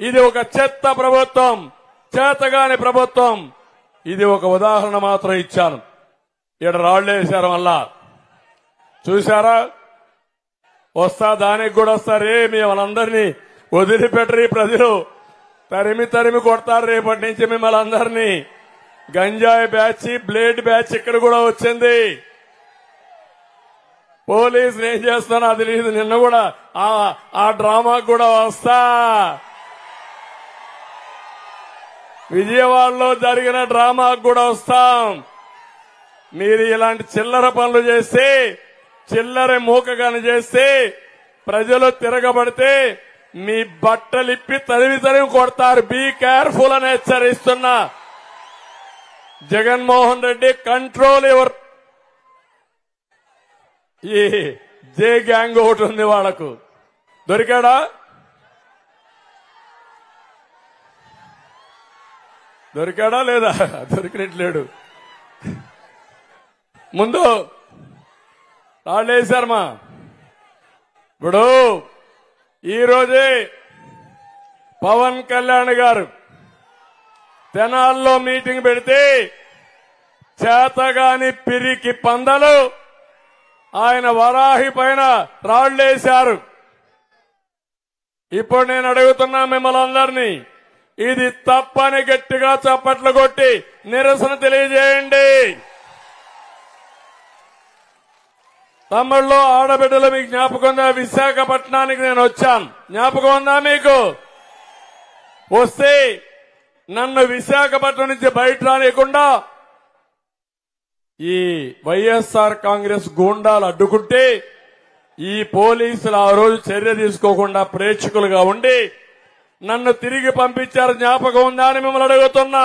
ఇది ఒక చెత్త ప్రభుత్వం, చేతగాని ప్రభుత్వం. ఇది ఒక ఉదాహరణ మాత్రం ఇచ్చాను. ఇక్కడ రాళ్లేశారు మళ్ళా చూశారా? వస్తా దానికి కూడా వస్తారే, మిమ్మల్ని వదిలిపెట్టరు. ప్రజలు తరిమి తరిమి కొడతారు రేపటి నుంచి మిమ్మల్ని అందరినీ. గంజాయి బ్యాచ్, బ్లేడ్ బ్యాచ్ ఇక్కడ కూడా వచ్చింది. పోలీసులు ఏం చేస్తానో అది లేదు. నిన్న కూడా ఆ డ్రామాకు కూడా వస్తా. విజయవాడలో జరిగిన డ్రామాకు కూడా వస్తాం. మీరు ఇలాంటి చిల్లర పనులు చేస్తే, చిల్లర మూకగాని చేస్తే, ప్రజలు తిరగబడితే మీ బట్టలిప్పి తరిమి తరిమి కొడతారు. బీ కేర్ఫుల్ అని హెచ్చరిస్తున్నా. Jaganmohan Reddy control your. ఈ జే గ్యాంగ్ ఒకటి ఉంది వాళ్లకు. దొరికాడా? లేదా? దొరికినట్లేడు. ముందు రాళ్ళేశారమ్మా. ఇప్పుడు ఈరోజే పవన్ కళ్యాణ్ గారు తెనాల్లో మీటింగ్ పెడితే చేతగాని పిరికి పందలు ఆయన వరాహి పైన రాళ్లేశారు. ఇప్పుడు నేను అడుగుతున్నా మిమ్మల్ని అందరినీ, ఇది తప్పని గట్టిగా చప్పట్లు కొట్టి నిరసన తెలియజేయండి. తమ్ముళ్ళు, ఆడబిడ్డలు, మీకు జ్ఞాపకం ఉందా? విశాఖపట్నానికి నేను వచ్చాను. జ్ఞాపకం ఉందా మీకు? వస్తే నన్ను విశాఖపట్నం నుంచి బయట రానియకుండా ఈ వైఎస్ఆర్ కాంగ్రెస్ గూండాలు అడ్డుకుంటే ఈ పోలీసులు ఆ రోజు చర్య తీసుకోకుండా ప్రేక్షకులుగా ఉండి నన్ను తిరిగి పంపించారు. జ్ఞాపకం ఉందా అని మిమ్మల్ని అడుగుతున్నా.